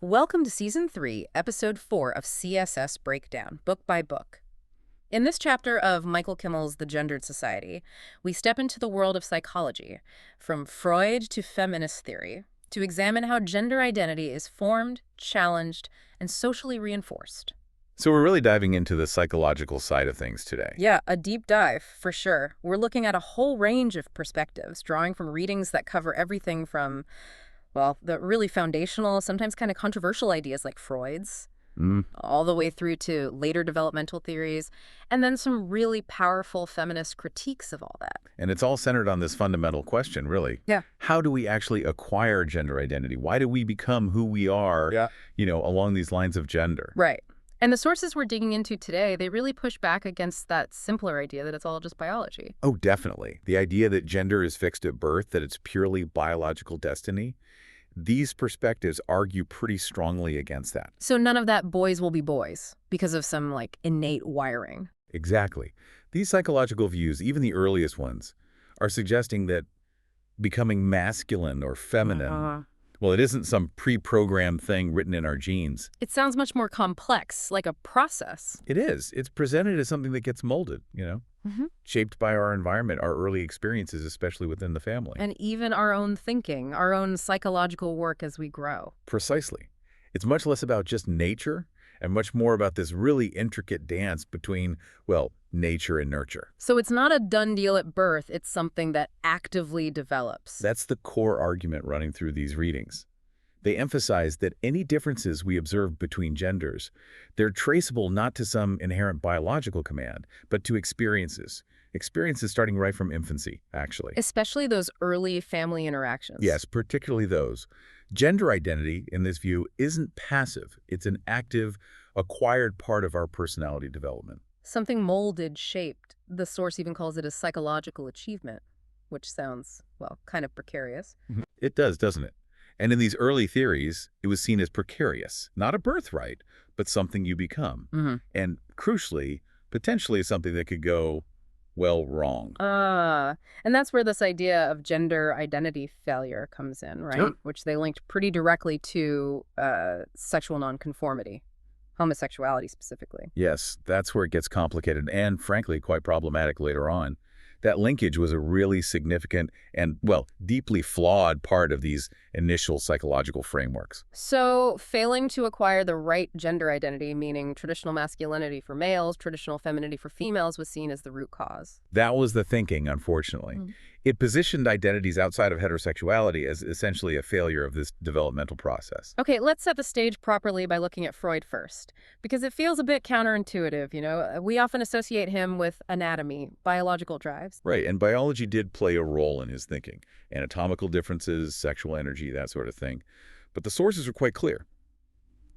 Welcome to Season 3, Episode 4 of CSS Breakdown, book by book. In this chapter of Michael Kimmel's The Gendered Society, we step into the world of psychology, from Freud to feminist theory, to examine how gender identity is formed, challenged, and socially reinforced. So we're really diving into the psychological side of things today. Yeah, a deep dive, for sure. We're looking at a whole range of perspectives, drawing from readings that cover everything from, well, the really foundational, sometimes kind of controversial ideas like Freud's, all the way through to later developmental theories, and then some really powerful feminist critiques of all that. And it's all centered on this fundamental question, really. Yeah. How do we actually acquire gender identity? Why do we become who we are, along these lines of gender? Right. And the sources we're digging into today, they really push back against that simpler idea that it's all just biology. Oh, definitely. The idea that gender is fixed at birth, that it's purely biological destiny, these perspectives argue pretty strongly against that. So none of that boys will be boys because of some, innate wiring. Exactly. These psychological views, even the earliest ones, are suggesting that becoming masculine or feminine, well, it isn't some pre-programmed thing written in our genes. It sounds much more complex, like a process. It is. It's presented as something that gets molded, shaped by our environment, our early experiences, especially within the family. And even our own thinking, our own psychological work as we grow. Precisely. It's much less about just nature and much more about this really intricate dance between, well, nature and nurture. So it's not a done deal at birth, it's something that actively develops. That's the core argument running through these readings. They emphasize that any differences we observe between genders, they're traceable not to some inherent biological command, but to experiences. Experiences starting right from infancy, actually. Especially those early family interactions. Yes, particularly those. Gender identity, in this view, isn't passive. It's an active, acquired part of our personality development. Something molded, shaped. The source even calls it a psychological achievement, which sounds, well, kind of precarious. It does, doesn't it? And in these early theories, it was seen as precarious, not a birthright, but something you become. And crucially, potentially something that could go, well, wrong. And that's where this idea of gender identity failure comes in, right? Sure. Which they linked pretty directly to sexual nonconformity, homosexuality specifically. Yes, that's where it gets complicated and, frankly, quite problematic later on. That linkage was a really significant and, well, deeply flawed part of these initial psychological frameworks. So failing to acquire the right gender identity, meaning traditional masculinity for males, traditional femininity for females, was seen as the root cause. That was the thinking, unfortunately. It positioned identities outside of heterosexuality as essentially a failure of this developmental process. Okay, let's set the stage properly by looking at Freud first, because it feels a bit counterintuitive, We often associate him with anatomy, biological drives. Right, and biology did play a role in his thinking. Anatomical differences, sexual energy, that sort of thing. But the sources are quite clear.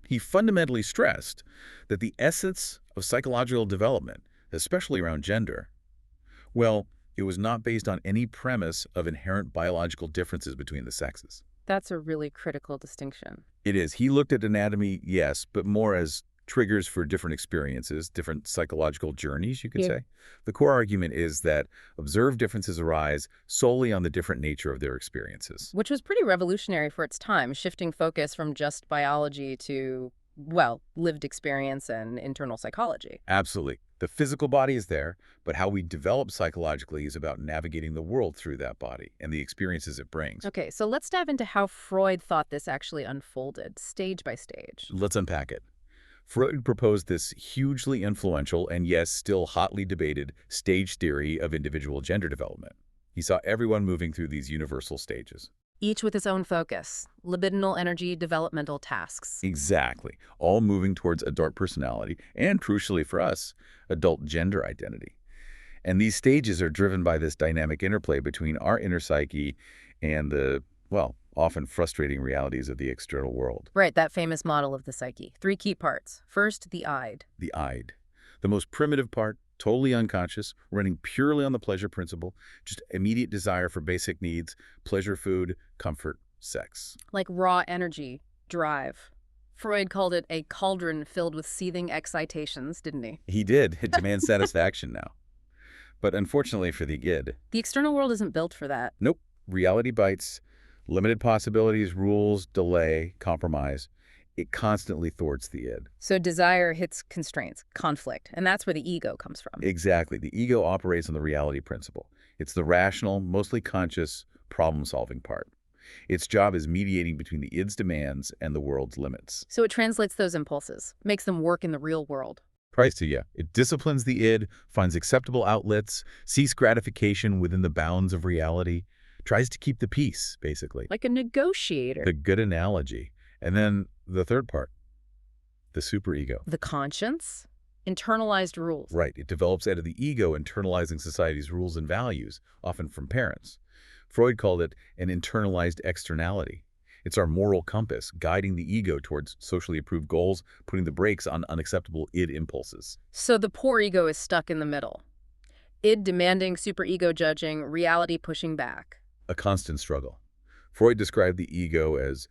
He fundamentally stressed that the essence of psychological development, especially around gender, well, it was not based on any premise of inherent biological differences between the sexes. That's a really critical distinction. It is. He looked at anatomy, yes, but more as triggers for different experiences, different psychological journeys, you could say. The core argument is that observed differences arise solely on the different nature of their experiences. Which was pretty revolutionary for its time, shifting focus from just biology to, well, lived experience and internal psychology. Absolutely. The physical body is there, but how we develop psychologically is about navigating the world through that body and the experiences it brings. Okay, so let's dive into how Freud thought this actually unfolded, stage by stage. Let's unpack it. Freud proposed this hugely influential and, yes, still hotly debated stage theory of individual gender development. He saw everyone moving through these universal stages. Each with its own focus, libidinal energy, developmental tasks. Exactly. All moving towards adult personality and, crucially for us, adult gender identity. And these stages are driven by this dynamic interplay between our inner psyche and the, well, often frustrating realities of the external world. Right, that famous model of the psyche. 3 key parts. First, the id. The id. The most primitive part, totally unconscious, running purely on the pleasure principle, just immediate desire for basic needs, pleasure, food, comfort, sex. Like raw energy, drive. Freud called it a cauldron filled with seething excitations, didn't he? He did. It demands satisfaction now. But unfortunately for the id, the external world isn't built for that. Nope. Reality bites, limited possibilities, rules, delay, compromise. It constantly thwarts the id. So desire hits constraints, conflict, and that's where the ego comes from. Exactly. The ego operates on the reality principle. It's the rational, mostly conscious, problem-solving part. Its job is mediating between the id's demands and the world's limits. So it translates those impulses, makes them work in the real world. Yeah. It disciplines the id, finds acceptable outlets, seeks gratification within the bounds of reality, tries to keep the peace, basically. Like a negotiator. The good analogy. And then the third part, the superego. The conscience, internalized rules. Right. It develops out of the ego, internalizing society's rules and values, often from parents. Freud called it an internalized externality. It's our moral compass, guiding the ego towards socially approved goals, putting the brakes on unacceptable id impulses. So the poor ego is stuck in the middle. Id demanding, superego judging, reality pushing back. A constant struggle. Freud described the ego as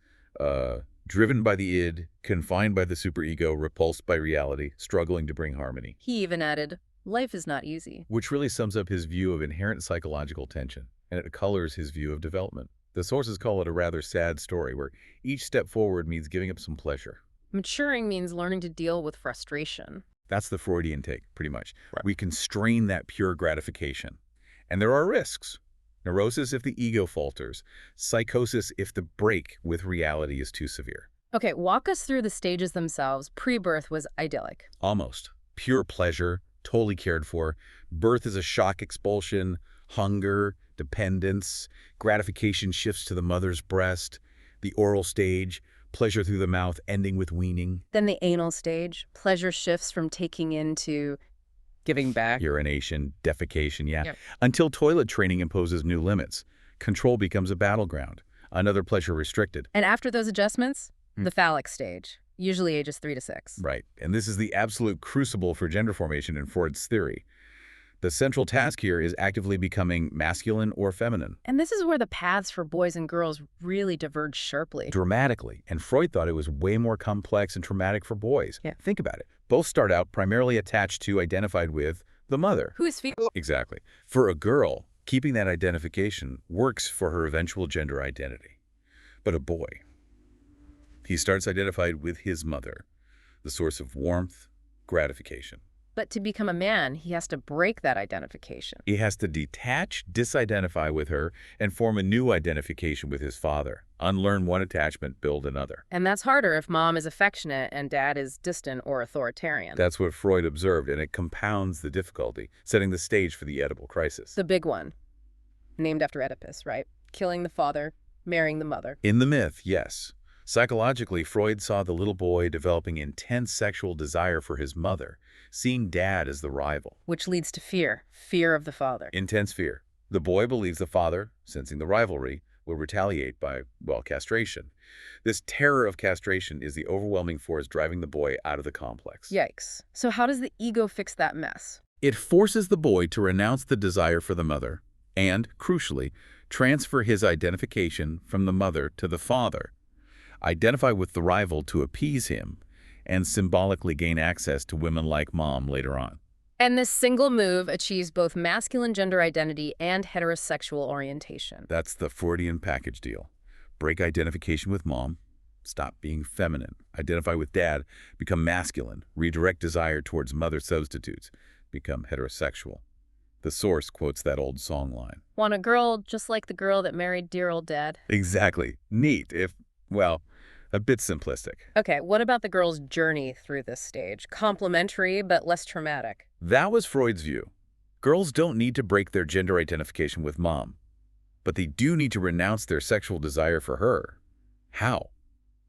driven by the id, confined by the superego, repulsed by reality, struggling to bring harmony. He even added, life is not easy. Which really sums up his view of inherent psychological tension, and it colors his view of development. The sources call it a rather sad story, where each step forward means giving up some pleasure. Maturing means learning to deal with frustration. That's the Freudian take, pretty much. Right. We constrain that pure gratification. And there are risks. Neurosis if the ego falters. Psychosis if the break with reality is too severe. Okay, walk us through the stages themselves. Pre-birth was idyllic. Almost. Pure pleasure, totally cared for. Birth is a shock expulsion, hunger, dependence, gratification shifts to the mother's breast, the oral stage, pleasure through the mouth ending with weaning. Then the anal stage, pleasure shifts from taking in to giving back. Urination, defecation, yeah. Yep. Until toilet training imposes new limits. Control becomes a battleground, another pleasure restricted. And after those adjustments, the phallic stage, usually ages 3 to 6. Right, and this is the absolute crucible for gender formation in Freud's theory. The central task here is actively becoming masculine or feminine. And this is where the paths for boys and girls really diverge sharply. Dramatically. And Freud thought it was way more complex and traumatic for boys. Yeah. Think about it. Both start out primarily attached to, identified with, the mother. Who is female? Exactly. For a girl, keeping that identification works for her eventual gender identity. But a boy, he starts identified with his mother, the source of warmth, gratification. But to become a man, he has to break that identification. He has to detach, disidentify with her, and form a new identification with his father. Unlearn one attachment, build another. And that's harder if mom is affectionate and dad is distant or authoritarian. That's what Freud observed, and it compounds the difficulty, setting the stage for the Oedipal crisis. The big one. Named after Oedipus, right? Killing the father, marrying the mother. In the myth, yes. Psychologically, Freud saw the little boy developing intense sexual desire for his mother, seeing dad as the rival. Which leads to fear. Fear of the father. Intense fear. The boy believes the father, sensing the rivalry, will retaliate by, well, castration. This terror of castration is the overwhelming force driving the boy out of the complex. Yikes. So how does the ego fix that mess? It forces the boy to renounce the desire for the mother and, crucially, transfer his identification from the mother to the father. Identify with the rival to appease him, and symbolically gain access to women like mom later on. And this single move achieves both masculine gender identity and heterosexual orientation. That's the Freudian package deal. Break identification with mom, stop being feminine, identify with dad, become masculine, redirect desire towards mother substitutes, become heterosexual. The source quotes that old song line. Want a girl just like the girl that married dear old dad? Exactly. Neat, if, well, a bit simplistic. Okay, what about the girl's journey through this stage? Complementary, but less traumatic. That was Freud's view. Girls don't need to break their gender identification with mom, but they do need to renounce their sexual desire for her. How?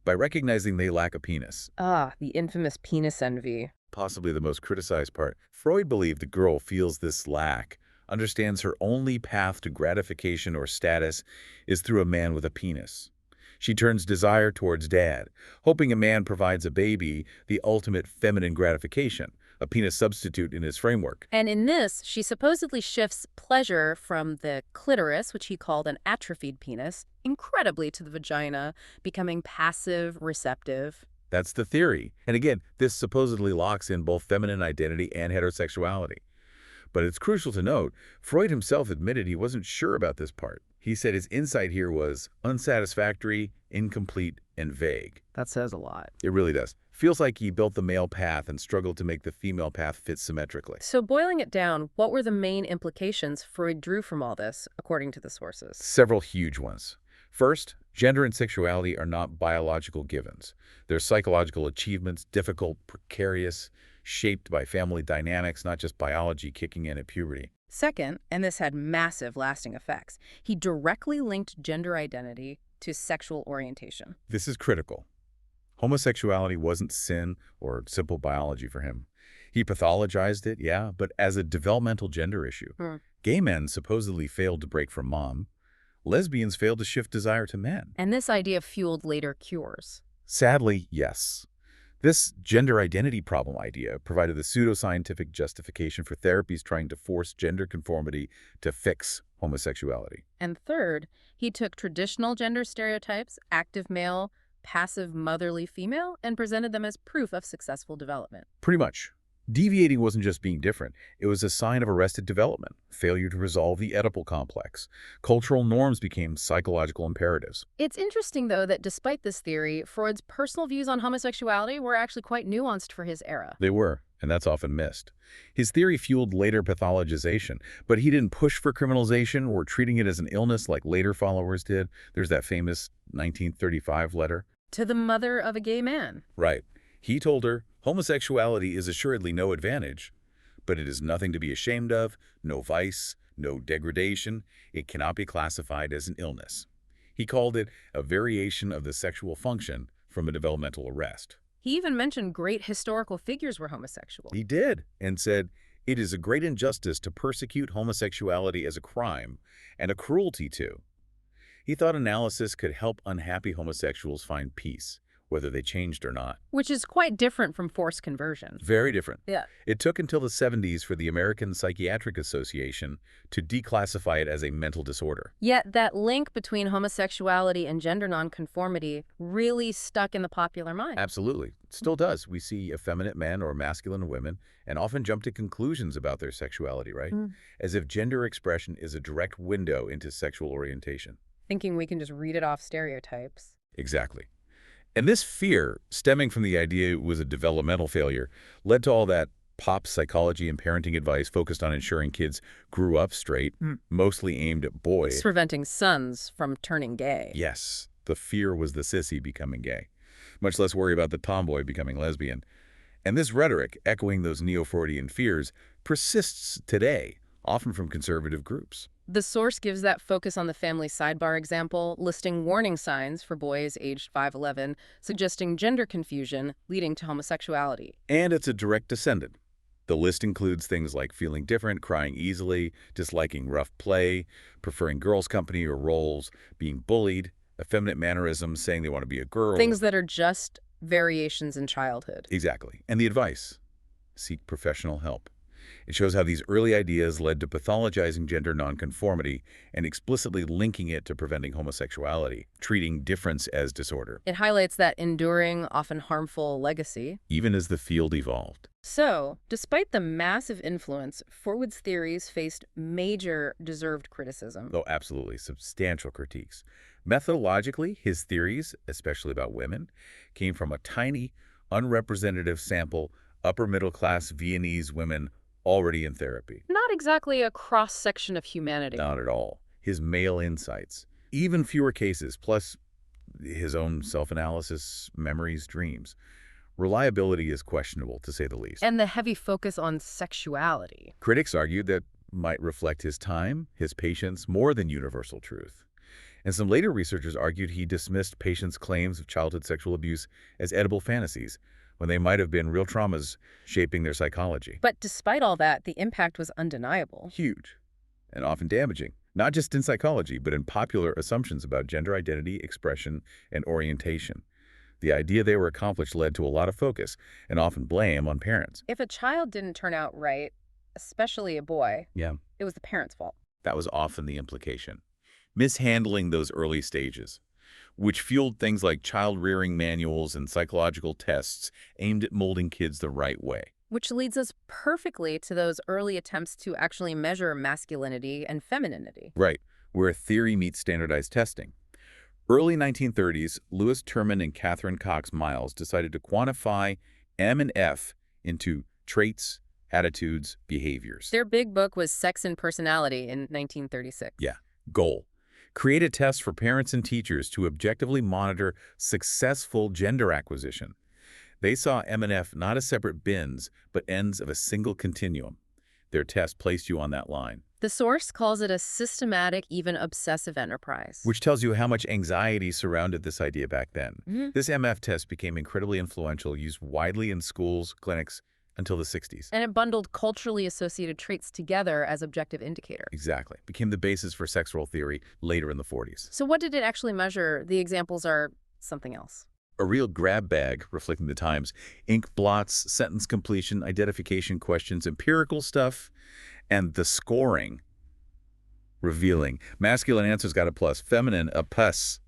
By recognizing they lack a penis. Ah, the infamous penis envy. Possibly the most criticized part. Freud believed the girl feels this lack, understands her only path to gratification or status is through a man with a penis. She turns desire towards dad, hoping a man provides a baby, the ultimate feminine gratification, a penis substitute in his framework. And in this, she supposedly shifts pleasure from the clitoris, which he called an atrophied penis, incredibly to the vagina, becoming passive, receptive. That's the theory. And again, this supposedly locks in both feminine identity and heterosexuality. But it's crucial to note, Freud himself admitted he wasn't sure about this part. He said his insight here was unsatisfactory, incomplete, and vague. That says a lot. It really does. Feels like he built the male path and struggled to make the female path fit symmetrically. So boiling it down, what were the main implications Freud drew from all this, according to the sources? Several huge ones. First, gender and sexuality are not biological givens. They're psychological achievements, difficult, precarious, shaped by family dynamics, not just biology kicking in at puberty. Second, and this had massive lasting effects, he directly linked gender identity to sexual orientation. This is critical. Homosexuality wasn't sin or simple biology for him. He pathologized it, yeah, but as a developmental gender issue. Gay men supposedly failed to break from mom. Lesbians failed to shift desire to men. And this idea fueled later cures. Sadly, yes. This gender identity problem idea provided the pseudoscientific justification for therapies trying to force gender conformity to fix homosexuality. And third, he took traditional gender stereotypes, active male, passive motherly female, and presented them as proof of successful development. Pretty much. Deviating wasn't just being different. It was a sign of arrested development, failure to resolve the Oedipal complex. Cultural norms became psychological imperatives. It's interesting, though, that despite this theory, Freud's personal views on homosexuality were actually quite nuanced for his era. They were, and that's often missed. His theory fueled later pathologization, but he didn't push for criminalization or treating it as an illness like later followers did. There's that famous 1935 letter. To the mother of a gay man. Right. He told her, homosexuality is assuredly no advantage, but it is nothing to be ashamed of, no vice, no degradation. It cannot be classified as an illness. He called it a variation of the sexual function from a developmental arrest. He even mentioned great historical figures were homosexual. He did, and said, it is a great injustice to persecute homosexuality as a crime and a cruelty too. He thought analysis could help unhappy homosexuals find peace, whether they changed or not. Which is quite different from forced conversion. Very different. Yeah. It took until the 70s for the American Psychiatric Association to declassify it as a mental disorder. Yet that link between homosexuality and gender nonconformity really stuck in the popular mind. Absolutely. It still does. We see effeminate men or masculine women and often jump to conclusions about their sexuality, right? As if gender expression is a direct window into sexual orientation. Thinking we can just read it off stereotypes. Exactly. And this fear, stemming from the idea it was a developmental failure, led to all that pop psychology and parenting advice focused on ensuring kids grew up straight, mostly aimed at boys. It's preventing sons from turning gay. Yes, the fear was the sissy becoming gay. Much less worry about the tomboy becoming lesbian. And this rhetoric, echoing those neo-Freudian fears, persists today, often from conservative groups. The source gives that focus on the family sidebar example, listing warning signs for boys aged 5'11", suggesting gender confusion leading to homosexuality. And it's a direct descendant. The list includes things like feeling different, crying easily, disliking rough play, preferring girls' company or roles, being bullied, effeminate mannerisms, saying they want to be a girl. Things that are just variations in childhood. Exactly. And the advice: seek professional help. It shows how these early ideas led to pathologizing gender nonconformity and explicitly linking it to preventing homosexuality, treating difference as disorder. It highlights that enduring, often harmful legacy. Even as the field evolved. So, despite the massive influence, Freud's theories faced major deserved criticism. Though absolutely substantial critiques. Methodologically, his theories, especially about women, came from a tiny, unrepresentative sample upper-middle-class Viennese women already in therapy. Not exactly a cross-section of humanity. Not at all. His male insights. Even fewer cases, plus his own self-analysis, memories, dreams. Reliability is questionable, to say the least. And the heavy focus on sexuality. Critics argued that might reflect his time, his patience, more than universal truth. And some later researchers argued he dismissed patients' claims of childhood sexual abuse as edible fantasies, when they might have been real traumas shaping their psychology. But despite all that, the impact was undeniable. Huge, and often damaging, not just in psychology, but in popular assumptions about gender identity, expression, and orientation. The idea they were accomplished led to a lot of focus, and often blame on parents. If a child didn't turn out right, especially a boy, it was the parents' fault. That was often the implication. Mishandling those early stages, which fueled things like child-rearing manuals and psychological tests aimed at molding kids the right way. Which leads us perfectly to those early attempts to actually measure masculinity and femininity. Right. where theory meets standardized testing. Early 1930s, Louis Terman and Catherine Cox Miles decided to quantify M and F into traits, attitudes, behaviors. Their big book was Sex and Personality in 1936. Yeah. Goal: create a test for parents and teachers to objectively monitor successful gender acquisition. They saw M and F not as separate bins, but ends of a single continuum. Their test placed you on that line. The source calls it a systematic, even obsessive enterprise. Which tells you how much anxiety surrounded this idea back then. This MF test became incredibly influential, used widely in schools, clinics, until the 60s. And it bundled culturally associated traits together as objective indicators. Exactly. Became the basis for sex role theory later in the 40s. So what did it actually measure? The examples are something else. A real grab bag reflecting the times. Ink blots, sentence completion, identification questions, empirical stuff, and the scoring. Revealing. Masculine answers got a plus. Feminine, a plus.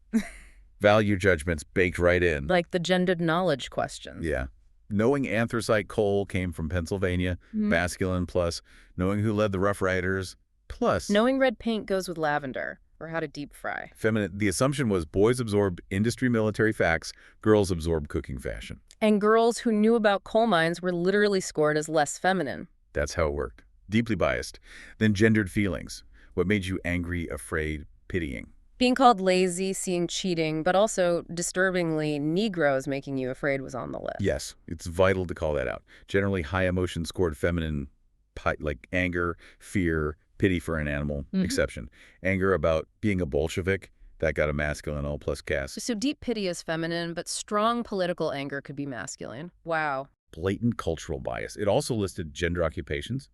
Value judgments baked right in. Like the gendered knowledge questions. Yeah. Knowing anthracite coal came from Pennsylvania, masculine plus. Knowing who led the Rough Riders, plus. Knowing red paint goes with lavender, or how to deep fry. Feminine. The assumption was boys absorb industry military facts, girls absorb cooking fashion. And girls who knew about coal mines were literally scored as less feminine. That's how it worked. Deeply biased. Then gendered feelings. What made you angry, afraid, pitying? Being called lazy, seeing cheating, but also, disturbingly, Negroes making you afraid was on the list. Yes, it's vital to call that out. Generally, high emotion scored feminine, like anger, fear, pity for an animal, exception. Anger about being a Bolshevik, that got a masculine all plus cast. So deep pity is feminine, but strong political anger could be masculine. Wow. Blatant cultural bias. It also listed gender occupations,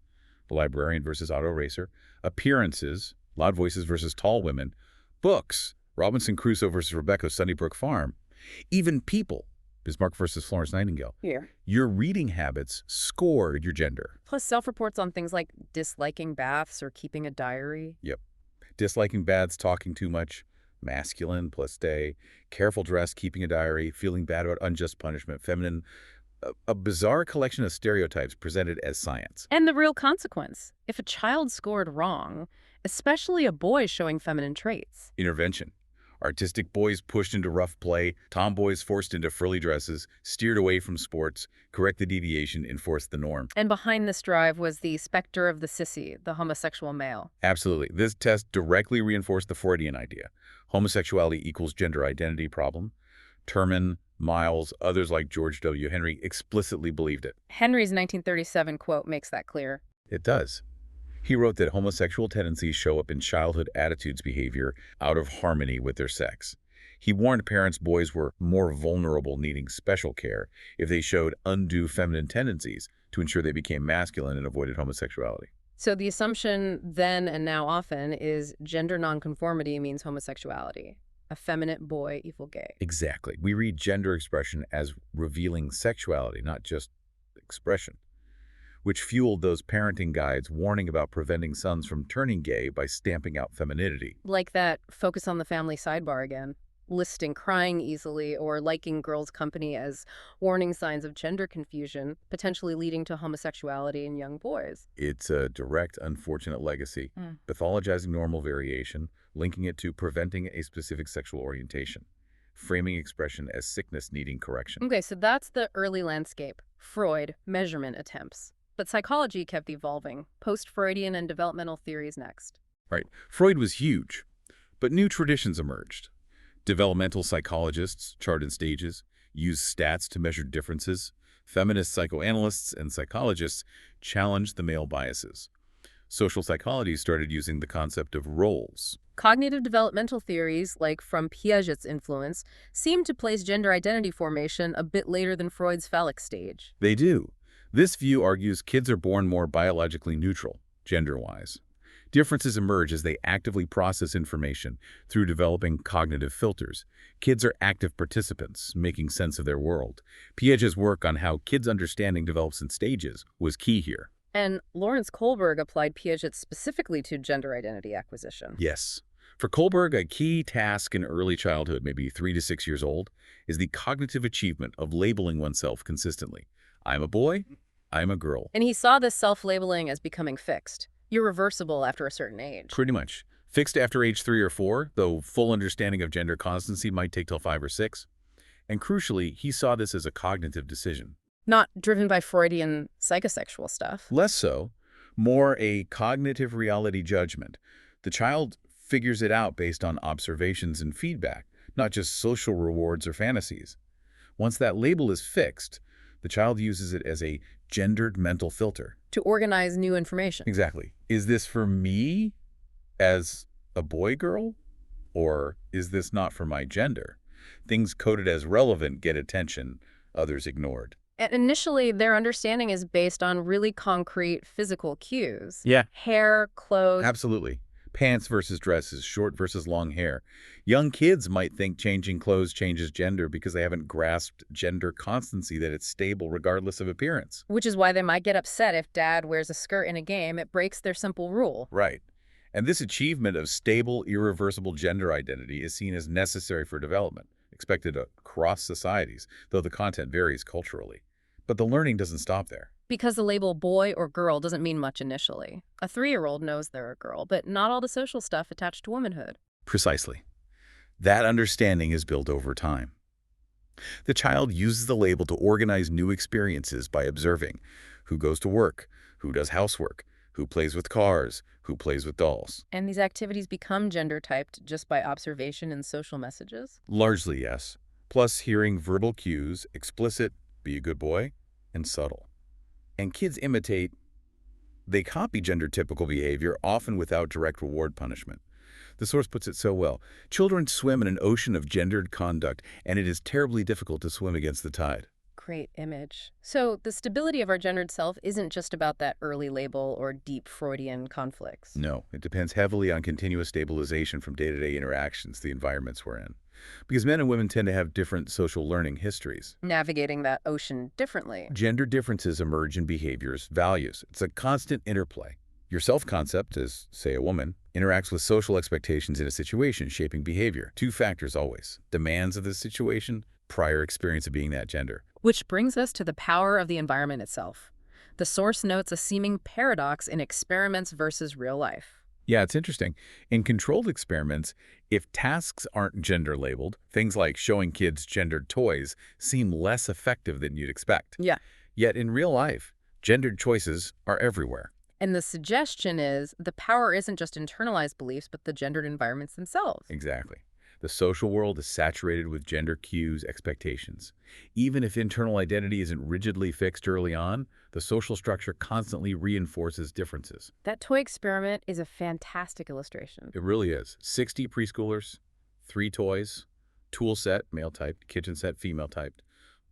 the librarian versus auto racer, appearances, loud voices versus tall women, books, Robinson Crusoe versus Rebecca's Sunnybrook Farm, even people, Bismarck versus Florence Nightingale. Here. Your reading habits scored your gender. Plus self-reports on things like disliking baths or keeping a diary. Yep. Disliking baths, talking too much, masculine plus day, careful dress, keeping a diary, feeling bad about unjust punishment, feminine. A bizarre collection of stereotypes presented as science. And the real consequence. If a child scored wrong, especially a boy showing feminine traits. Intervention. Artistic boys pushed into rough play, tomboys forced into frilly dresses, steered away from sports, correct the deviation, enforce the norm. And behind this drive was the specter of the sissy, the homosexual male. Absolutely. This test directly reinforced the Freudian idea. Homosexuality equals gender identity problem. Terman, Miles, others like George W. Henry explicitly believed it. Henry's 1937 quote makes that clear. It does. He wrote that homosexual tendencies show up in childhood attitudes behavior out of harmony with their sex. He warned parents boys were more vulnerable, needing special care if they showed undue feminine tendencies to ensure they became masculine and avoided homosexuality. So the assumption then and now often is gender nonconformity means homosexuality. Effeminate boy equal gay. Exactly. We read gender expression as revealing sexuality, not just expression, which fueled those parenting guides warning about preventing sons from turning gay by stamping out femininity. Like that focus on the family sidebar again, listing crying easily or liking girls' company as warning signs of gender confusion, potentially leading to homosexuality in young boys. It's a direct, unfortunate legacy, pathologizing normal variation, linking it to preventing a specific sexual orientation, framing expression as sickness needing correction. Okay, so that's the early landscape. Freud, measurement attempts. But psychology kept evolving. Post-Freudian and developmental theories next. Right. Freud was huge, but new traditions emerged. Developmental psychologists, chart in stages, used stats to measure differences. Feminist psychoanalysts and psychologists challenged the male biases. Social psychology started using the concept of roles. Cognitive developmental theories, like from Piaget's influence, seem to place gender identity formation a bit later than Freud's phallic stage. They do. This view argues kids are born more biologically neutral, gender-wise. Differences emerge as they actively process information through developing cognitive filters. Kids are active participants, making sense of their world. Piaget's work on how kids' understanding develops in stages was key here. And Lawrence Kohlberg applied Piaget specifically to gender identity acquisition. Yes. For Kohlberg, a key task in early childhood, maybe 3 to 6 years old, is the cognitive achievement of labeling oneself consistently. I'm a boy, I'm a girl. And he saw this self-labeling as becoming fixed, irreversible after a certain age. Pretty much. Fixed after age 3 or 4, though full understanding of gender constancy might take till 5 or 6. And crucially, he saw this as a cognitive decision. Not driven by Freudian psychosexual stuff. Less so, more a cognitive reality judgment. The child figures it out based on observations and feedback, not just social rewards or fantasies. Once that label is fixed, the child uses it as a gendered mental filter. To organize new information. Exactly. Is this for me as a boy girl? Or is this not for my gender? Things coded as relevant get attention, others ignored. And initially, their understanding is based on really concrete physical cues. Yeah. Hair, clothes. Absolutely. Pants versus dresses, short versus long hair. Young kids might think changing clothes changes gender because they haven't grasped gender constancy, that it's stable regardless of appearance. Which is why they might get upset if dad wears a skirt in a game. It breaks their simple rule. Right. And this achievement of stable, irreversible gender identity is seen as necessary for development, expected across societies, though the content varies culturally. But the learning doesn't stop there. Because the label boy or girl doesn't mean much initially. A 3-year-old knows they're a girl, but not all the social stuff attached to womanhood. Precisely. That understanding is built over time. The child uses the label to organize new experiences by observing who goes to work, who does housework, who plays with cars, who plays with dolls. And these activities become gender-typed just by observation and social messages? Largely, yes. Plus hearing verbal cues, explicit, be a good boy, and subtle. And kids imitate, they copy gender-typical behavior, often without direct reward punishment. The source puts it so well. Children swim in an ocean of gendered conduct, and it is terribly difficult to swim against the tide. Great image. So the stability of our gendered self isn't just about that early label or deep Freudian conflicts. No, it depends heavily on continuous stabilization from day-to-day interactions, the environments we're in. Because men and women tend to have different social learning histories. Navigating that ocean differently. Gender differences emerge in behaviors, values. It's a constant interplay. Your self-concept, as, say, a woman, interacts with social expectations in a situation, shaping behavior. 2 factors always. Demands of the situation, prior experience of being that gender. Which brings us to the power of the environment itself. The source notes a seeming paradox in experiments versus real life. Yeah, it's interesting. In controlled experiments, if tasks aren't gender labeled, things like showing kids gendered toys seem less effective than you'd expect. Yeah. Yet in real life, gendered choices are everywhere. And the suggestion is the power isn't just internalized beliefs, but the gendered environments themselves. Exactly. The social world is saturated with gender cues, expectations. Even if internal identity isn't rigidly fixed early on, the social structure constantly reinforces differences. That toy experiment is a fantastic illustration. It really is. 60 preschoolers, 3 toys, tool set, male-typed, kitchen set, female-typed,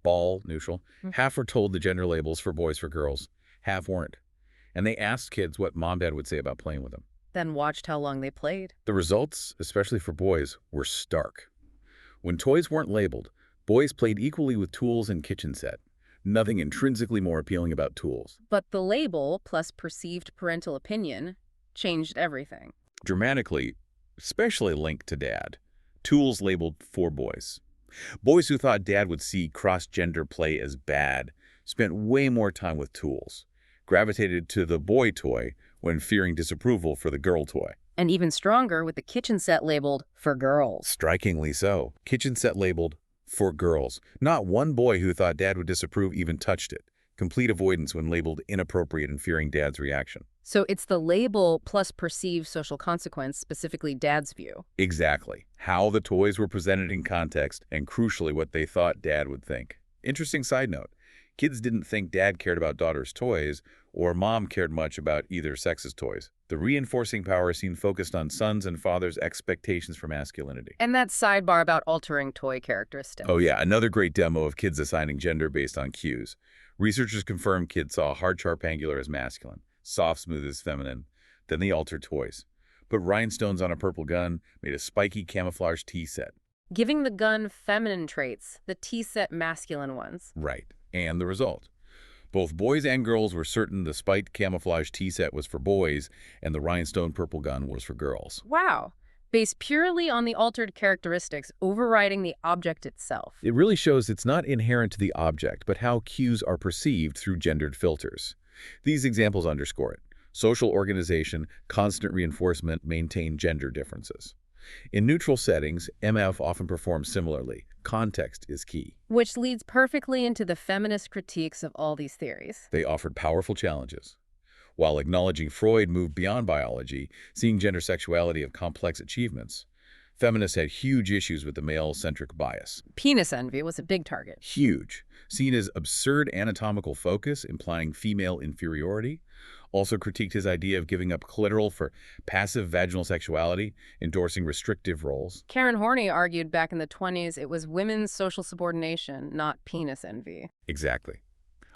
ball, neutral. Half were told the gender labels for boys for girls, half weren't. And they asked kids what mom-dad would say about playing with them. Then watched how long they played. The results, especially for boys, were stark. When toys weren't labeled, boys played equally with tools and kitchen set. Nothing intrinsically more appealing about tools. But the label, plus perceived parental opinion, changed everything. Dramatically, especially linked to dad. Tools labeled for boys. Boys who thought dad would see cross-gender play as bad spent way more time with tools, gravitated to the boy toy when fearing disapproval for the girl toy. And even stronger with the kitchen set labeled for girls. Strikingly so. Kitchen set labeled for girls. Not one boy who thought dad would disapprove even touched it. Complete avoidance when labeled inappropriate and fearing dad's reaction. So it's the label plus perceived social consequence, specifically dad's view. Exactly. How the toys were presented in context, and crucially what they thought dad would think. Interesting side note. Kids didn't think dad cared about daughter's toys, or mom cared much about either sex's toys. The reinforcing power seemed focused on sons' and fathers' expectations for masculinity. And that sidebar about altering toy characteristics. Oh yeah, another great demo of kids assigning gender based on cues. Researchers confirmed kids saw hard, sharp, angular as masculine, soft, smooth as feminine. Then they altered toys. Put rhinestones on a purple gun, made a spiky camouflage tea set. Giving the gun feminine traits, the tea set masculine ones. Right. And the result. Both boys and girls were certain the spiked camouflage tea set was for boys and the rhinestone purple gun was for girls. Wow. Based purely on the altered characteristics overriding the object itself. It really shows it's not inherent to the object, but how cues are perceived through gendered filters. These examples underscore it. Social organization, constant reinforcement maintain gender differences. In neutral settings, MF often performs similarly. Context is key. Which leads perfectly into the feminist critiques of all these theories. They offered powerful challenges. While acknowledging Freud moved beyond biology, seeing gender sexuality of complex achievements, feminists had huge issues with the male-centric bias. Penis envy was a big target. Huge. Seen as absurd anatomical focus, implying female inferiority. Also critiqued his idea of giving up clitoral for passive vaginal sexuality, endorsing restrictive roles. Karen Horney argued back in the 1920s it was women's social subordination, not penis envy. Exactly.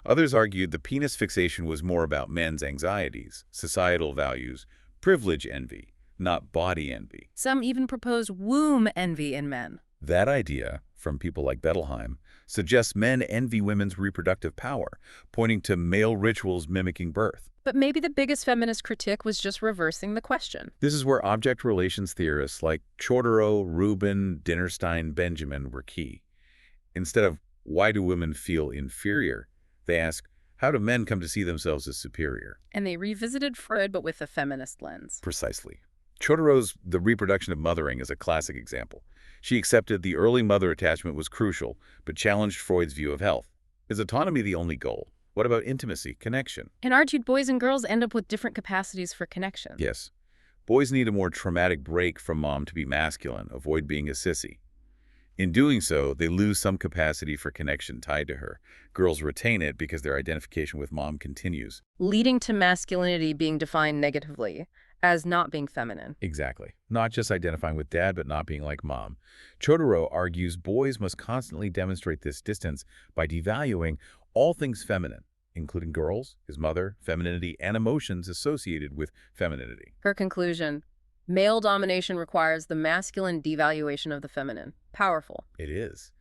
Others argued the penis fixation was more about men's anxieties, societal values, privilege envy, not body envy. Some even proposed womb envy in men. That idea, from people like Bettelheim, suggests men envy women's reproductive power, pointing to male rituals mimicking birth. But maybe the biggest feminist critique was just reversing the question. This is where object relations theorists like Chodorow, Rubin, Dinnerstein, Benjamin were key. Instead of, why do women feel inferior, they ask, how do men come to see themselves as superior? And they revisited Freud, but with a feminist lens. Precisely. Chodorow's The Reproduction of Mothering is a classic example. She accepted the early mother attachment was crucial, but challenged Freud's view of health. Is autonomy the only goal? What about intimacy, connection? And argued boys and girls end up with different capacities for connection. Yes. Boys need a more traumatic break from mom to be masculine, avoid being a sissy. In doing so, they lose some capacity for connection tied to her. Girls retain it because their identification with mom continues. Leading to masculinity being defined negatively as not being feminine. Exactly. Not just identifying with dad, but not being like mom. Chodorow argues boys must constantly demonstrate this distance by devaluing all things feminine, including girls, his mother, femininity, and emotions associated with femininity. Her conclusion, male domination requires the masculine devaluation of the feminine. Powerful. It is.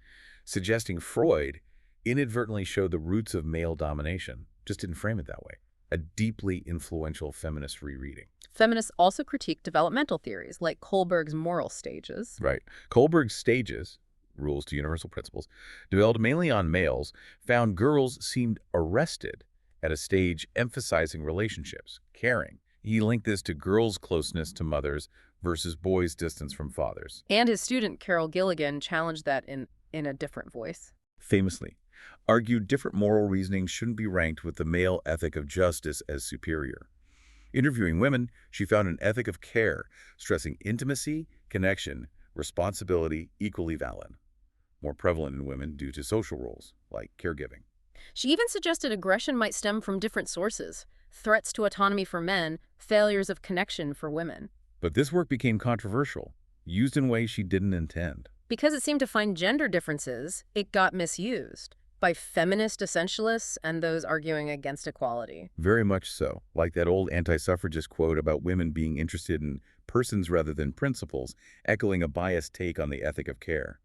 Suggesting Freud inadvertently showed the roots of male domination, just didn't frame it that way. A deeply influential feminist rereading. Feminists also critique developmental theories like Kohlberg's moral stages. Right. Kohlberg's stages, rules to universal principles, developed mainly on males, found girls seemed arrested at a stage emphasizing relationships, caring. He linked this to girls' closeness to mothers versus boys' distance from fathers. And his student, Carol Gilligan, challenged that in a different voice. Famously, argued different moral reasoning shouldn't be ranked with the male ethic of justice as superior. Interviewing women, she found an ethic of care, stressing intimacy, connection, responsibility equally valid, more prevalent in women due to social roles, like caregiving. She even suggested aggression might stem from different sources, threats to autonomy for men, failures of connection for women. But this work became controversial, used in ways she didn't intend. Because it seemed to find gender differences, it got misused by feminist essentialists and those arguing against equality. Very much so, like that old anti-suffragist quote about women being interested in persons rather than principles, echoing a biased take on the ethic of care.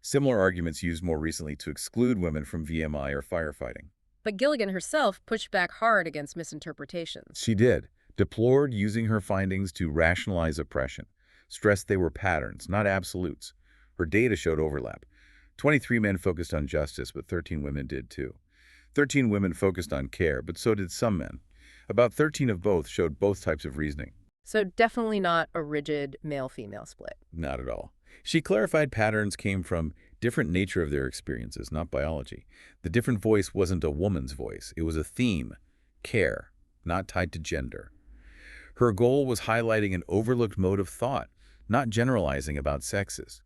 Similar arguments used more recently to exclude women from VMI or firefighting. But Gilligan herself pushed back hard against misinterpretations. She did, deplored using her findings to rationalize oppression, stressed they were patterns, not absolutes. Her data showed overlap. 23 men focused on justice, but 13 women did too. 13 women focused on care, but so did some men. About 13 of both showed both types of reasoning. So definitely not a rigid male-female split. Not at all. She clarified patterns came from different nature of their experiences, not biology. The different voice wasn't a woman's voice. It was a theme, care, not tied to gender. Her goal was highlighting an overlooked mode of thought, not generalizing about sexes.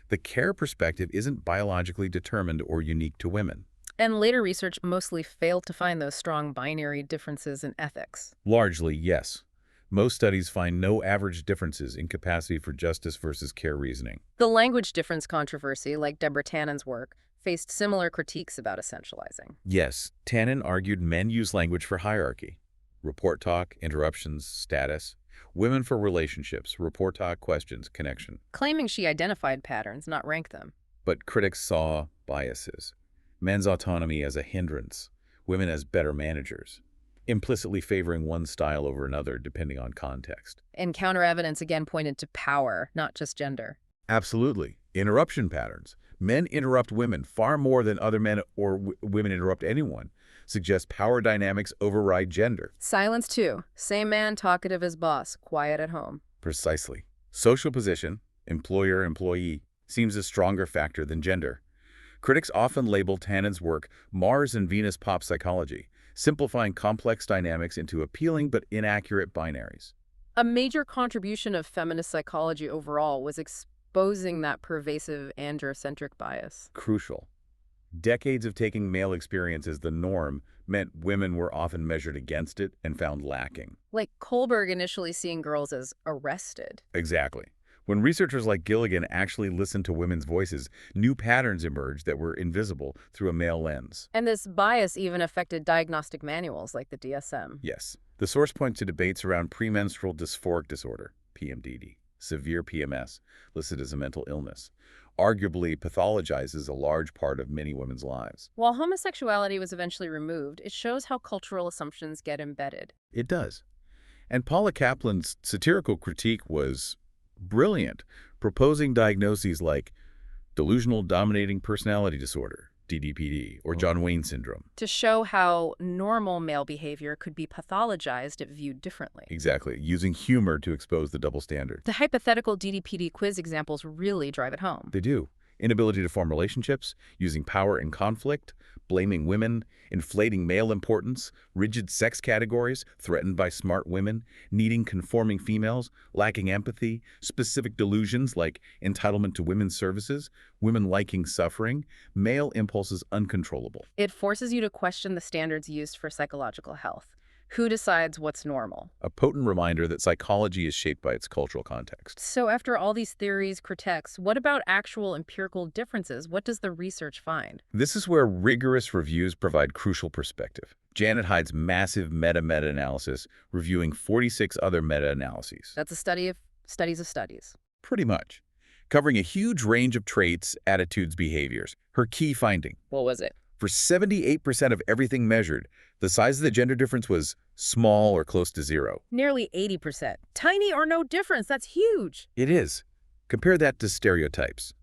The care perspective isn't biologically determined or unique to women. And later research mostly failed to find those strong binary differences in ethics. Largely, yes. Most studies find no average differences in capacity for justice versus care reasoning. The language difference controversy, like Deborah Tannen's work, faced similar critiques about essentializing. Yes, Tannen argued men use language for hierarchy. Report talk, interruptions, status. Women for relationships, report talk, questions, connection. Claiming she identified patterns, not ranked them. But critics saw biases. Men's autonomy as a hindrance, women as better managers, implicitly favoring one style over another depending on context. And counter-evidence again pointed to power, not just gender. Absolutely. Interruption patterns. Men interrupt women far more than other men or women interrupt anyone. suggest power dynamics override gender. Silence too. Same man, talkative as boss, quiet at home. Precisely. Social position, employer-employee, seems a stronger factor than gender. Critics often label Tannen's work Mars and Venus pop psychology, simplifying complex dynamics into appealing but inaccurate binaries. A major contribution of feminist psychology overall was exposing that pervasive androcentric bias. Crucial. Decades of taking male experience as the norm meant women were often measured against it and found lacking. Like Kohlberg initially seeing girls as arrested. Exactly. When researchers like Gilligan actually listened to women's voices, new patterns emerged that were invisible through a male lens. And this bias even affected diagnostic manuals like the DSM. Yes. The source points to debates around premenstrual dysphoric disorder, PMDD, severe PMS, listed as a mental illness, arguably pathologizes a large part of many women's lives. While homosexuality was eventually removed, it shows how cultural assumptions get embedded. It does. And Paula Kaplan's satirical critique was brilliant, proposing diagnoses like delusional dominating personality disorder, DDPD, or John Wayne syndrome. To show how normal male behavior could be pathologized if viewed differently. Exactly, using humor to expose the double standard. The hypothetical DDPD quiz examples really drive it home. They do. Inability to form relationships, using power in conflict, blaming women, inflating male importance, rigid sex categories, threatened by smart women, needing conforming females, lacking empathy, specific delusions like entitlement to women's services, women liking suffering, male impulses uncontrollable. It forces you to question the standards used for psychological health. Who decides what's normal? A potent reminder that psychology is shaped by its cultural context. So after all these theories, critiques, what about actual empirical differences? What does the research find? This is where rigorous reviews provide crucial perspective. Janet Hyde's massive meta-analysis, reviewing 46 other meta-analyses. That's a study of studies of studies. Pretty much. Covering a huge range of traits, attitudes, behaviors. Her key finding. What was it? For 78% of everything measured, the size of the gender difference was small or close to zero. Nearly 80%. Tiny or no difference. That's huge. It is. Compare that to stereotypes.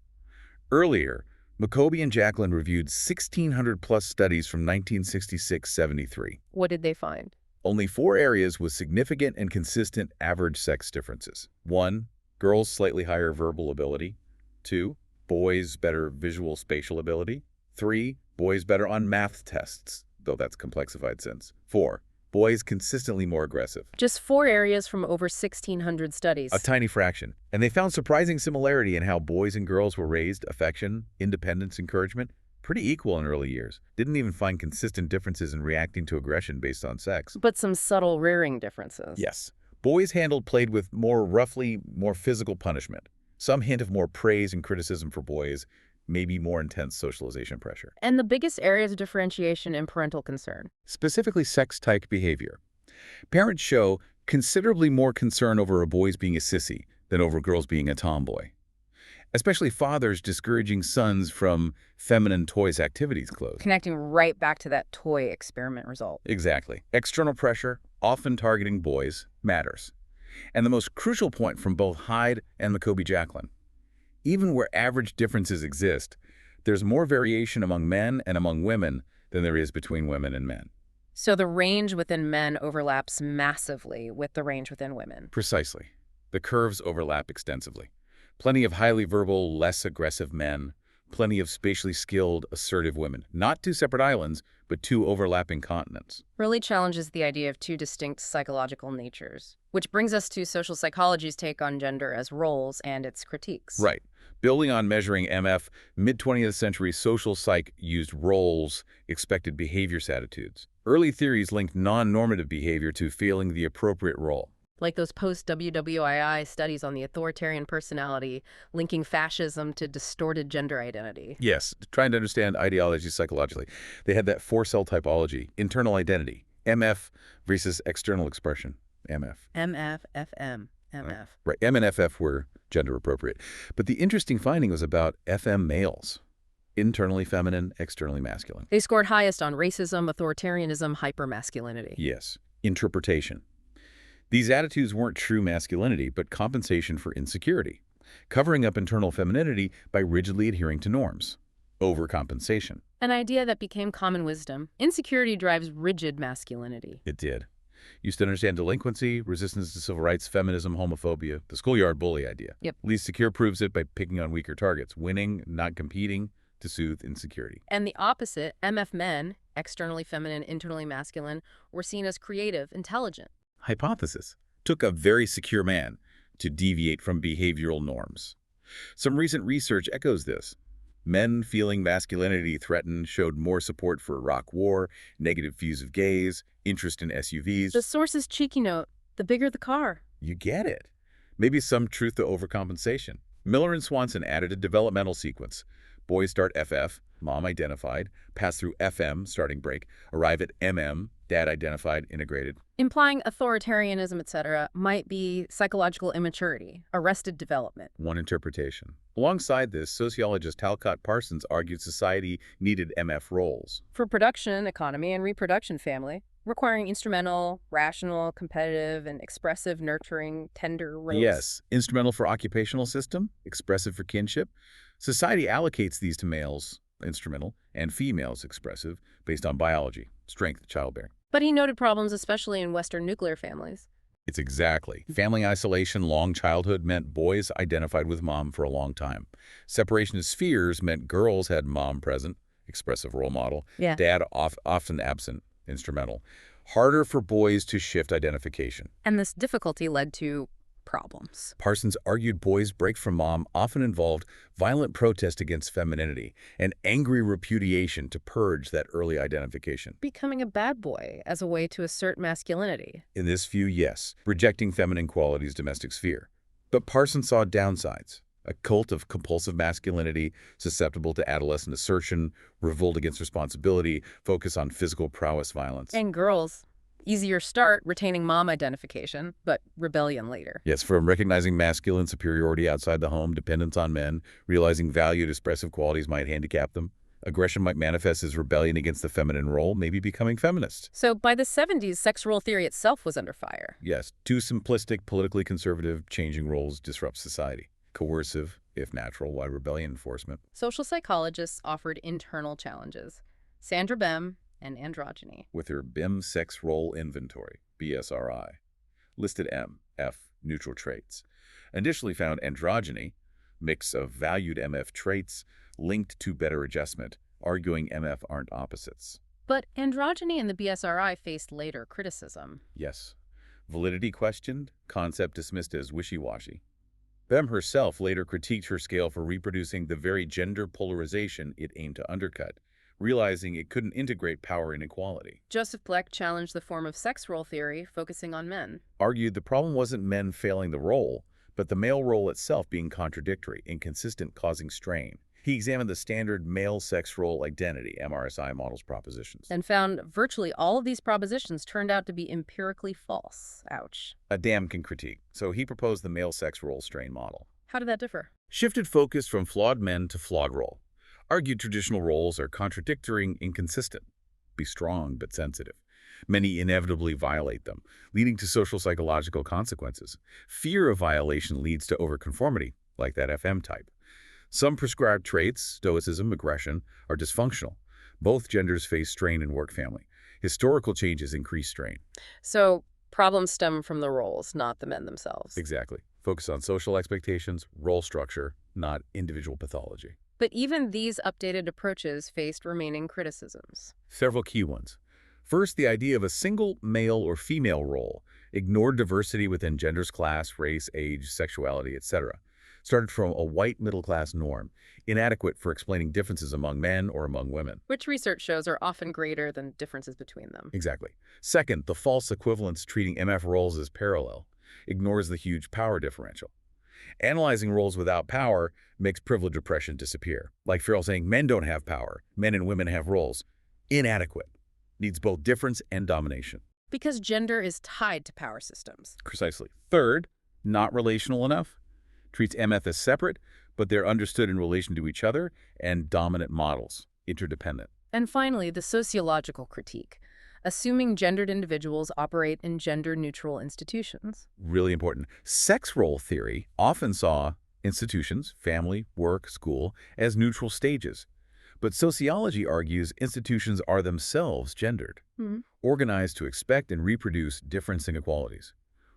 Earlier, McCoby and Jacqueline reviewed 1,600-plus studies from 1966-73. What did they find? Only 4 areas with significant and consistent average sex differences. 1, girls' slightly higher verbal ability. 2, boys' better visual spatial ability. 3, boys better on math tests, though that's complexified since. 4, boys consistently more aggressive. Just 4 areas from over 1,600 studies. A tiny fraction. And they found surprising similarity in how boys and girls were raised, affection, independence, encouragement, pretty equal in early years. Didn't even find consistent differences in reacting to aggression based on sex. But some subtle rearing differences. Yes. Boys handled played with more physical punishment. Some hint of more praise and criticism for boys, maybe more intense socialization pressure. And the biggest areas of differentiation in parental concern. Specifically sex-type behavior. Parents show considerably more concern over a boy's being a sissy than over girls being a tomboy. Especially fathers discouraging sons from feminine toys activities clothes. Connecting right back to that toy experiment result. Exactly. External pressure, often targeting boys, matters. And the most crucial point from both Hyde and McCoby-Jacqueline. Even where average differences exist, there's more variation among men and among women than there is between women and men. So the range within men overlaps massively with the range within women. Precisely. The curves overlap extensively. Plenty of highly verbal, less aggressive men, plenty of spatially skilled, assertive women. Not 2 separate islands, but 2 overlapping continents. Really challenges the idea of 2 distinct psychological natures. Which brings us to social psychology's take on gender as roles and its critiques. Right. Building on measuring MF, mid-20th century social psych used roles, expected behaviors, attitudes. Early theories linked non-normative behavior to feeling the appropriate role. Like those post-WWII studies on the authoritarian personality, linking fascism to distorted gender identity. Yes, trying to understand ideology psychologically. They had that 4-cell typology, internal identity, MF versus external expression, MF. MF, FM, MF. Right, M and FF were gender appropriate. But the interesting finding was about FM males. Internally feminine, externally masculine. They scored highest on racism, authoritarianism, hypermasculinity. Yes, interpretation. These attitudes weren't true masculinity, but compensation for insecurity, covering up internal femininity by rigidly adhering to norms. Overcompensation. An idea that became common wisdom. Insecurity drives rigid masculinity. It did. Used to understand delinquency, resistance to civil rights, feminism, homophobia, the schoolyard bully idea. Yep. Least secure proves it by picking on weaker targets, winning, not competing, to soothe insecurity. And the opposite, MF men, externally feminine, internally masculine, were seen as creative, intelligent. Hypothesis. Took a very secure man to deviate from behavioral norms. Some recent research echoes this. Men feeling masculinity threatened showed more support for Iraq war, negative views of gays, interest in SUVs. The source's cheeky note, the bigger the car. You get it. Maybe some truth to overcompensation. Miller and Swanson added a developmental sequence. Boys start FF, mom identified, pass through FM, starting break, arrive at MM, dad identified, integrated. Implying authoritarianism, etc., might be psychological immaturity, arrested development. One interpretation. Alongside this, sociologist Talcott Parsons argued society needed MF roles. For production, economy, and reproduction family, requiring instrumental, rational, competitive, and expressive, nurturing, tender roles. Yes, instrumental for occupational system, expressive for kinship. Society allocates these to males, instrumental, and females, expressive, based on biology, strength, childbearing. But he noted problems, especially in Western nuclear families. It's exactly. Family isolation, long childhood meant boys identified with mom for a long time. Separation of spheres meant girls had mom present, expressive role model. Yeah. Dad often absent, instrumental. Harder for boys to shift identification. And this difficulty led to problems. Parsons argued boys' break from mom often involved violent protest against femininity and angry repudiation to purge that early identification. Becoming a bad boy as a way to assert masculinity. In this view, yes, rejecting feminine qualities' domestic sphere. But Parsons saw downsides. A cult of compulsive masculinity, susceptible to adolescent assertion, revolt against responsibility, focus on physical prowess violence. And girls. Easier start, retaining mom identification, but rebellion later. Yes, from recognizing masculine superiority outside the home, dependence on men, realizing valued expressive qualities might handicap them. Aggression might manifest as rebellion against the feminine role, maybe becoming feminist. So by the 70s, sex role theory itself was under fire. Yes, too simplistic, politically conservative, changing roles disrupt society. Coercive, if natural, why rebellion enforcement? Social psychologists offered internal challenges. Sandra Bem and androgyny. With her BIM sex role inventory, BSRI, listed M, F, neutral traits. Initially found androgyny, mix of valued MF traits, linked to better adjustment, arguing MF aren't opposites. But androgyny and the BSRI faced later criticism. Yes. Validity questioned, concept dismissed as wishy-washy. Bem herself later critiqued her scale for reproducing the very gender polarization it aimed to undercut, realizing it couldn't integrate power inequality. Joseph Pleck challenged the form of sex role theory, focusing on men. Argued the problem wasn't men failing the role, but the male role itself being contradictory, inconsistent, causing strain. He examined the standard male sex role identity, MRSI models propositions. And found virtually all of these propositions turned out to be empirically false. Ouch. A damn can critique. So he proposed the male sex role strain model. How did that differ? Shifted focus from flawed men to flawed role. Argued traditional roles are contradictory, inconsistent. Be strong but sensitive. Many inevitably violate them, leading to social psychological consequences. Fear of violation leads to overconformity, like that FM type. Some prescribed traits, stoicism, aggression, are dysfunctional. Both genders face strain in work-family. Historical changes increase strain. So problems stem from the roles, not the men themselves. Exactly. Focus on social expectations, role structure, not individual pathology. But even these updated approaches faced remaining criticisms. Several key ones. First, the idea of a single male or female role ignored diversity within genders, class, race, age, sexuality, etc. Started from a white middle-class norm, inadequate for explaining differences among men or among women. Which research shows are often greater than differences between them. Exactly. Second, the false equivalence treating MF roles as parallel ignores the huge power differential. Analyzing roles without power makes privilege oppression disappear. Like Farrell saying men don't have power, men and women have roles. Inadequate. Needs both difference and domination. Because gender is tied to power systems. Precisely. Third, not relational enough. Treats MF as separate, but they're understood in relation to each other and dominant models, interdependent. And finally, the sociological critique. Assuming gendered individuals operate in gender-neutral institutions. Really important. Sex role theory often saw institutions, family, work, school, as neutral stages. But sociology argues institutions are themselves gendered, organized to expect and reproduce difference inequalities.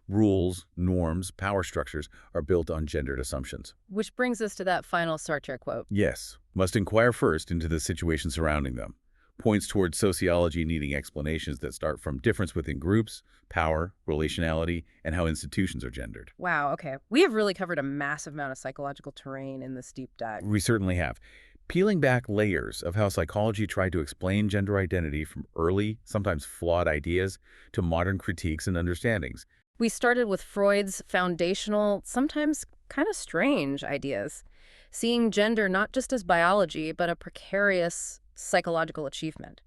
Rules, norms, power structures are built on gendered assumptions. Which brings us to that final Sartre quote. Yes, must inquire first into the situation surrounding them. Points towards sociology needing explanations that start from difference within groups, power, relationality, and how institutions are gendered. Wow, okay. We have really covered a massive amount of psychological terrain in this deep dive. We certainly have. Peeling back layers of how psychology tried to explain gender identity from early, sometimes flawed ideas to modern critiques and understandings. We started with Freud's foundational, sometimes kind of strange ideas, seeing gender not just as biology, but a precarious psychological achievement.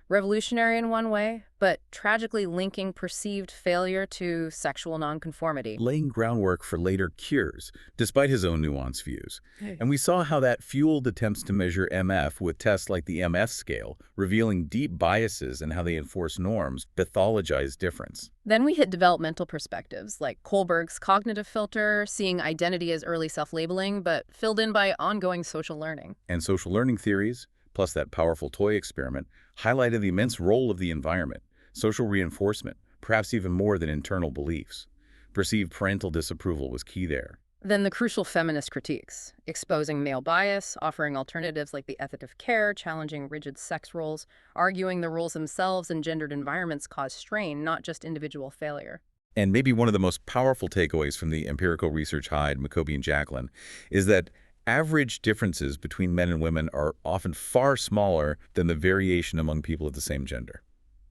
Revolutionary in one way, but tragically linking perceived failure to sexual nonconformity. Laying groundwork for later cures, despite his own nuanced views. And we saw how that fueled attempts to measure MF with tests like the MS scale, revealing deep biases and how they enforce norms, pathologize difference. Then we hit developmental perspectives, like Kohlberg's cognitive filter, seeing identity as early self-labeling, but filled in by ongoing social learning. And social learning theories, plus that powerful toy experiment, highlighted the immense role of the environment, social reinforcement, perhaps even more than internal beliefs. Perceived parental disapproval was key there. Then the crucial feminist critiques, exposing male bias, offering alternatives like the ethic of care, challenging rigid sex roles, arguing the roles themselves and gendered environments cause strain, not just individual failure. And maybe one of the most powerful takeaways from the empirical research Hyde, McCoby, and Jacqueline is that average differences between men and women are often far smaller than the variation among people of the same gender.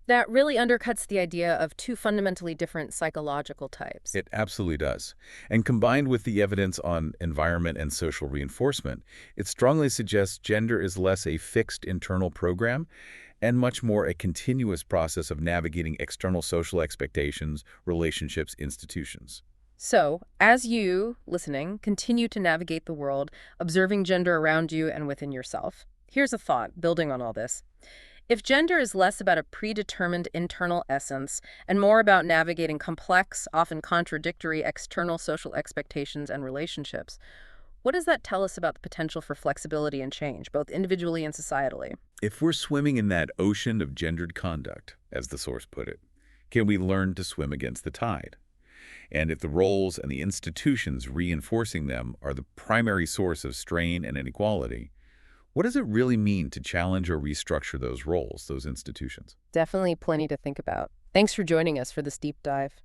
That really undercuts the idea of two fundamentally different psychological types. It absolutely does. And combined with the evidence on environment and social reinforcement, it strongly suggests gender is less a fixed internal program and much more a continuous process of navigating external social expectations, relationships, institutions. So, as you, listening, continue to navigate the world, observing gender around you and within yourself, here's a thought, building on all this. If gender is less about a predetermined internal essence and more about navigating complex, often contradictory external social expectations and relationships, what does that tell us about the potential for flexibility and change, both individually and societally? If we're swimming in that ocean of gendered conduct, as the source put it, can we learn to swim against the tide? And if the roles and the institutions reinforcing them are the primary source of strain and inequality, what does it really mean to challenge or restructure those roles, those institutions? Definitely plenty to think about. Thanks for joining us for this deep dive.